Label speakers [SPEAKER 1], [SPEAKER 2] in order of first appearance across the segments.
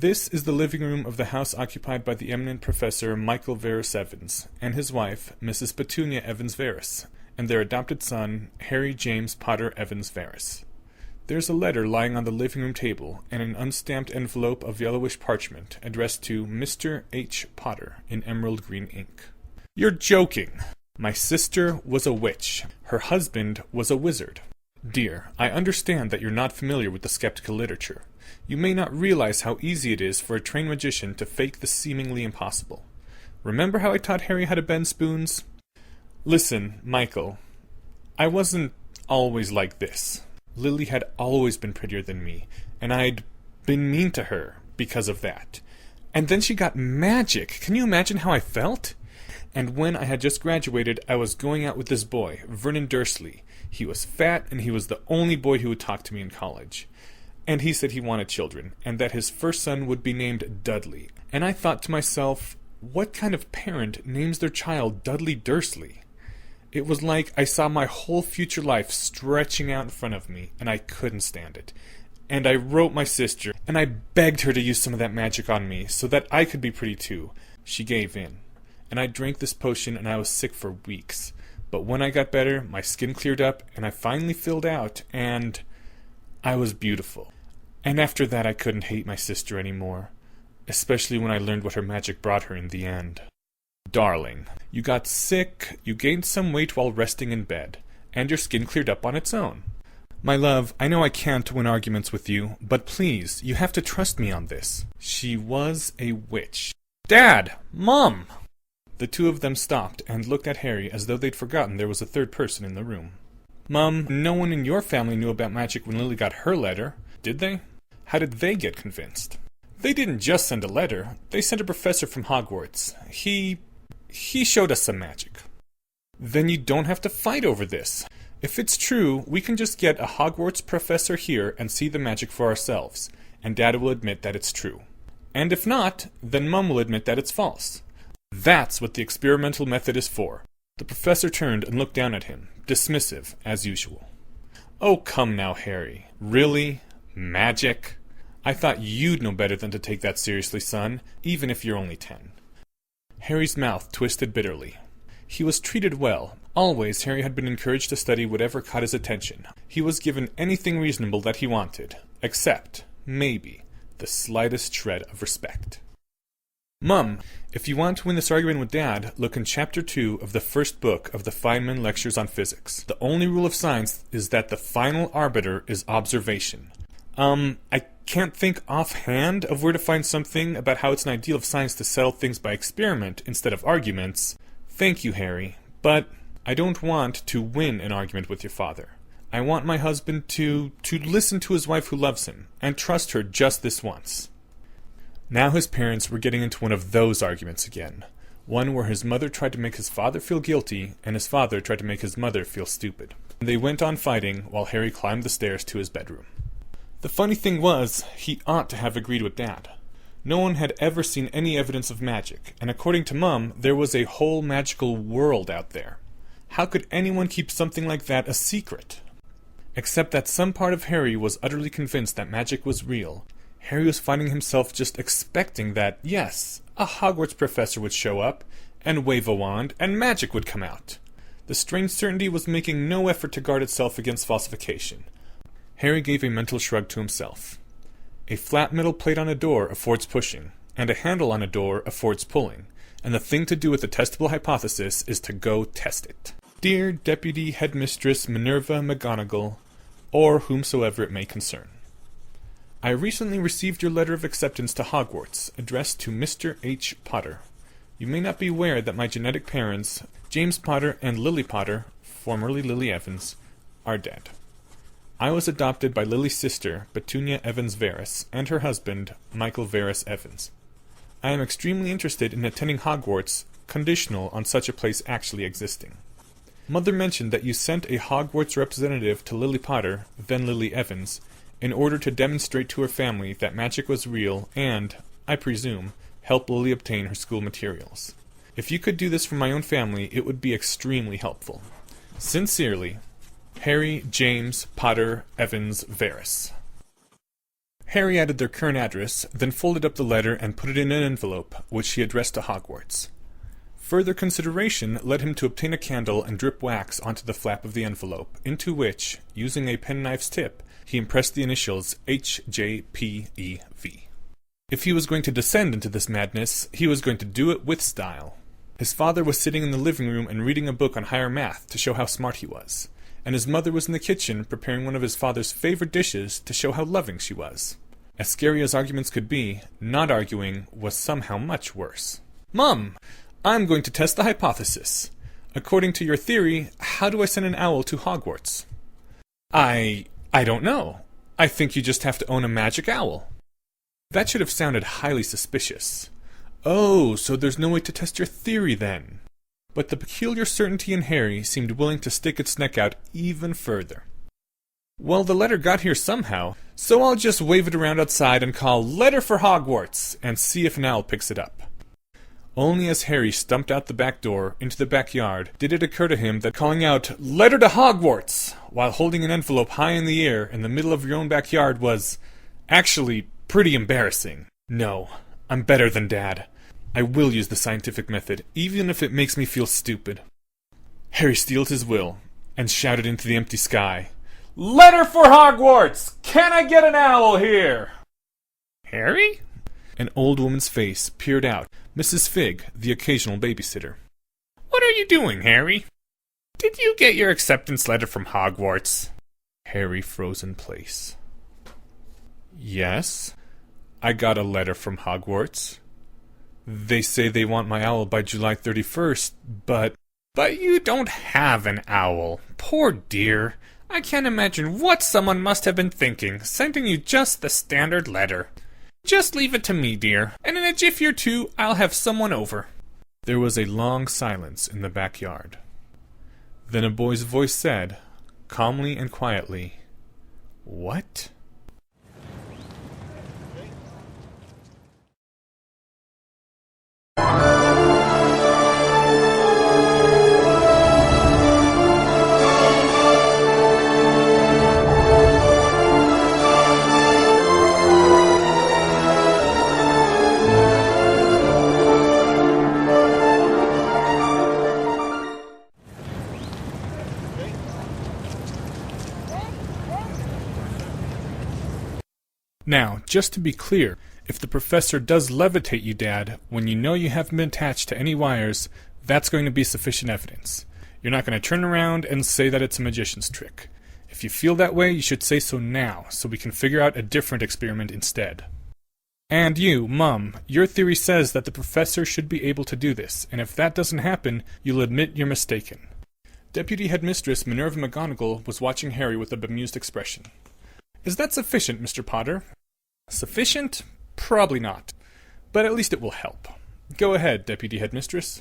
[SPEAKER 1] This is the living room of the house occupied by the eminent Professor Michael Verus Evans and his wife, Mrs. Petunia Evans Verus, and their adopted son, Harry James Potter Evans Verus. There's a letter lying on the living room table and an unstamped envelope of yellowish parchment addressed to Mr. H. Potter in emerald green ink. You're joking! My sister was a witch. Her husband was a wizard. Dear, I understand that you're not familiar with the skeptical literature. You may not realize how easy it is for a trained magician to fake the seemingly impossible. Remember how I taught Harry how to bend spoons? Listen, Michael, I wasn't always like this. Lily had always been prettier than me, and I'd been mean to her because of that. And then she got magic. Can you imagine how I felt? And when I had just graduated, I was going out with this boy, Vernon Dursley. He was fat, and he was the only boy who would talk to me in college. And he said he wanted children, and that his first son would be named Dudley. And I thought to myself, what kind of parent names their child Dudley Dursley? It was like I saw my whole future life stretching out in front of me, and I couldn't stand it. And I wrote my sister, and I begged her to use some of that magic on me, so that I could be pretty too. She gave in. And I drank this potion, and I was sick for weeks. But when I got better, my skin cleared up, and I finally filled out, and I was beautiful. And after that I couldn't hate my sister anymore, especially when I learned what her magic brought her in the end. Darling, you got sick, you gained some weight while resting in bed, and your skin cleared up on its own. My love, I know I can't win arguments with you, but please, you have to trust me on this. She was a witch. Dad! Mom! The two of them stopped and looked at Harry as though they'd forgotten there was a third person in the room. Mum, no one in your family knew about magic when Lily got her letter, did they? How did they get convinced? They didn't just send a letter. They sent a professor from Hogwarts. He showed us some magic. Then you don't have to fight over this. If it's true, we can just get a Hogwarts professor here and see the magic for ourselves, and Dad will admit that it's true. And if not, then Mum will admit that it's false. That's what the experimental method is for. The professor turned and looked down at him, dismissive, as usual. Oh, come now, Harry. Really? Magic? I thought you'd know better than to take that seriously, son, even if you're only 10. Harry's mouth twisted bitterly. He was treated well. Always Harry had been encouraged to study whatever caught his attention. He was given anything reasonable that he wanted, except, maybe, the slightest shred of respect. Mum, if you want to win this argument with Dad, look in Chapter 2 of the first book of the Feynman Lectures on Physics. The only rule of science is that the final arbiter is observation. I can't think offhand of where to find something about how it's an ideal of science to settle things by experiment instead of arguments. Thank you, Harry, but I don't want to win an argument with your father. I want my husband to listen to his wife who loves him, and trust her just this once. Now his parents were getting into one of those arguments again. One where his mother tried to make his father feel guilty, and his father tried to make his mother feel stupid. They went on fighting while Harry climbed the stairs to his bedroom. The funny thing was, he ought to have agreed with Dad. No one had ever seen any evidence of magic, and according to Mum, there was a whole magical world out there. How could anyone keep something like that a secret? Except that some part of Harry was utterly convinced that magic was real. Harry was finding himself just expecting that, yes, a Hogwarts professor would show up, and wave a wand, and magic would come out. The strange certainty was making no effort to guard itself against falsification. Harry gave a mental shrug to himself. A flat metal plate on a door affords pushing, and a handle on a door affords pulling, and the thing to do with the testable hypothesis is to go test it. Dear Deputy Headmistress Minerva McGonagall, or whomsoever it may concern. I recently received your letter of acceptance to Hogwarts, addressed to Mr. H. Potter. You may not be aware that my genetic parents, James Potter and Lily Potter, formerly Lily Evans, are dead. I was adopted by Lily's sister, Petunia Evans Verus, and her husband, Michael Verus Evans. I am extremely interested in attending Hogwarts, conditional on such a place actually existing. Mother mentioned that you sent a Hogwarts representative to Lily Potter, then Lily Evans, in order to demonstrate to her family that magic was real and, I presume, help Lily obtain her school materials. If you could do this for my own family, it would be extremely helpful. Sincerely, Harry James Potter Evans Verus. Harry added their current address, then folded up the letter and put it in an envelope, which he addressed to Hogwarts. Further consideration led him to obtain a candle and drip wax onto the flap of the envelope, into which, using a penknife's tip, he impressed the initials HJPEV. If he was going to descend into this madness, he was going to do it with style. His father was sitting in the living room and reading a book on higher math to show how smart he was, and his mother was in the kitchen preparing one of his father's favorite dishes to show how loving she was. As scary as arguments could be, not arguing was somehow much worse. "Mom, I'm going to test the hypothesis. According to your theory, how do I send an owl to Hogwarts?" I don't know. I think you just have to own a magic owl." That should have sounded highly suspicious. Oh, so there's no way to test your theory then. But the peculiar certainty in Harry seemed willing to stick its neck out even further. "Well, the letter got here somehow, so I'll just wave it around outside and call 'Letter for Hogwarts' and see if an owl picks it up." Only as Harry stumped out the back door into the backyard did it occur to him that calling out "Letter to Hogwarts" while holding an envelope high in the air in the middle of your own backyard was actually pretty embarrassing. No, I'm better than Dad. I will use the scientific method, even if it makes me feel stupid. Harry steeled his will and shouted into the empty sky, "Letter for Hogwarts! Can I get an owl here?" "Harry?" An old woman's face peered out, Mrs. Figg, the occasional babysitter. "What are you doing, Harry? Did you get your acceptance letter from Hogwarts?" Harry froze in place. "Yes, I got a letter from Hogwarts. They say they want my owl by July 31st, but..." "But you don't have an owl. Poor dear. I can't imagine what someone must have been thinking, sending you just the standard letter. Just leave it to me, dear, and in a jiffy or two I'll have someone over." There was a long silence in the backyard. Then a boy's voice said, calmly and quietly, "What?" Now, just to be clear, if the professor does levitate you, Dad, when you know you haven't been attached to any wires, that's going to be sufficient evidence. You're not going to turn around and say that it's a magician's trick. If you feel that way, you should say so now, so we can figure out a different experiment instead. And you, Mum, your theory says that the professor should be able to do this, and if that doesn't happen, you'll admit you're mistaken. Deputy Headmistress Minerva McGonagall was watching Harry with a bemused expression. "Is that sufficient, Mr. Potter?" "Sufficient? Probably not. But at least it will help. Go ahead, Deputy Headmistress."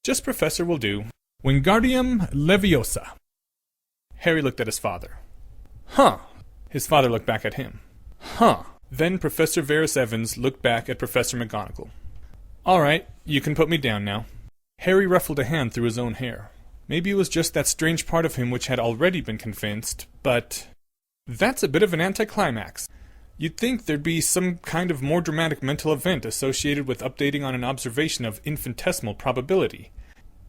[SPEAKER 1] "Just Professor will do. Wingardium Leviosa." Harry looked at his father. "Huh." His father looked back at him. "Huh." Then Professor Varys Evans looked back at Professor McGonagall. "All right, you can put me down now." Harry ruffled a hand through his own hair. Maybe it was just that strange part of him which had already been convinced, but... That's a bit of an anticlimax. You'd think there'd be some kind of more dramatic mental event associated with updating on an observation of infinitesimal probability.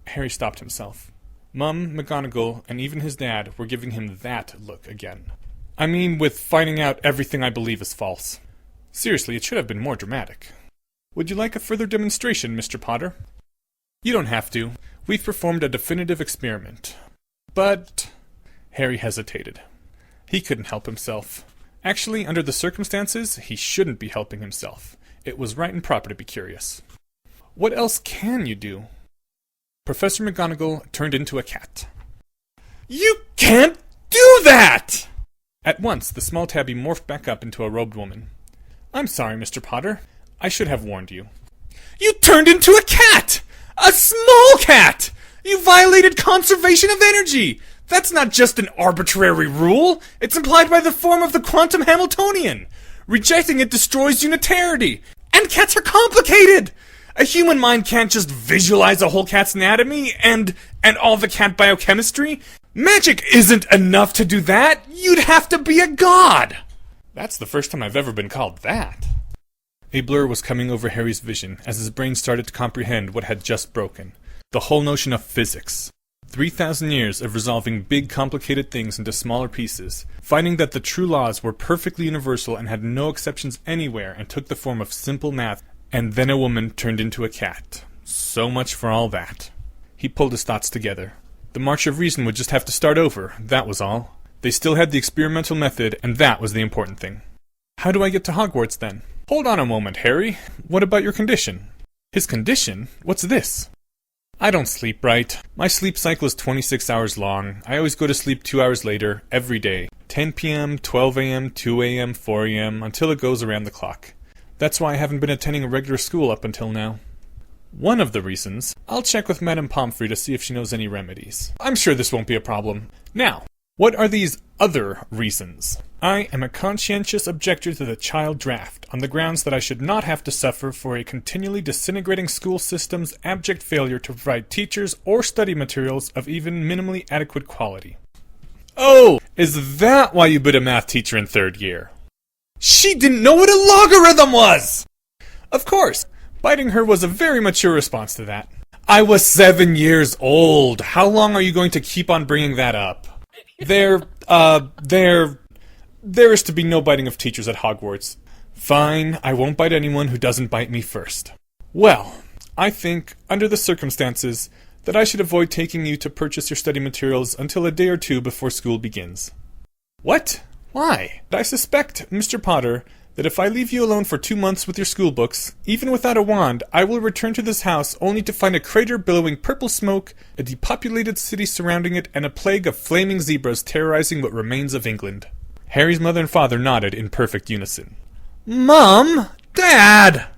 [SPEAKER 1] Harry stopped himself. Mum, McGonagall, and even his dad were giving him that look again. I mean, with finding out everything I believe is false. Seriously, it should have been more dramatic. Would you like a further demonstration, Mr. Potter? You don't have to. We've performed a definitive experiment. But... Harry hesitated. He couldn't help himself. Actually, under the circumstances, he shouldn't be helping himself. It was right and proper to be curious. What else can you do? Professor McGonagall turned into a cat. "You can't do that!" At once, the small tabby morphed back up into a robed woman. "I'm sorry, Mr. Potter. I should have warned you." "You turned into a cat! A small cat! You violated conservation of energy! That's not just an arbitrary rule. It's implied by the form of the quantum Hamiltonian. Rejecting it destroys unitarity. And cats are complicated. A human mind can't just visualize a whole cat's anatomy and all the cat biochemistry. Magic isn't enough to do that. You'd have to be a god." That's the first time I've ever been called that. A blur was coming over Harry's vision as his brain started to comprehend what had just broken. The whole notion of physics. 3,000 years of resolving big complicated things into smaller pieces, finding that the true laws were perfectly universal and had no exceptions anywhere and took the form of simple math, and then a woman turned into a cat. So much for all that. He pulled his thoughts together. The march of reason would just have to start over, that was all. They still had the experimental method, and that was the important thing. How do I get to Hogwarts, then? Hold on a moment, Harry. What about your condition? His condition? What's this? I don't sleep right. My sleep cycle is 26 hours long. I always go to sleep 2 hours later, every day. 10 p.m., 12 a.m., 2 a.m., 4 a.m., until it goes around the clock. That's why I haven't been attending a regular school up until now. One of the reasons, I'll check with Madame Pomfrey to see if she knows any remedies. I'm sure this won't be a problem. Now, what are these other reasons? I am a conscientious objector to the child draft, on the grounds that I should not have to suffer for a continually disintegrating school system's abject failure to provide teachers or study materials of even minimally adequate quality. Oh, is that why you bit a math teacher in 3rd year? She didn't know what a logarithm was! Of course, biting her was a very mature response to that. I was 7 years old. How long are you going to keep on bringing that up? There is to be no biting of teachers at Hogwarts. Fine, I won't bite anyone who doesn't bite me first. Well, I think, under the circumstances, that I should avoid taking you to purchase your study materials until a day or two before school begins. What? Why? I suspect, Mr. Potter, that if I leave you alone for 2 months with your school books, even without a wand, I will return to this house only to find a crater billowing purple smoke, a depopulated city surrounding it, and a plague of flaming zebras terrorizing what remains of England. Harry's mother and father nodded in perfect unison. Mom! Dad!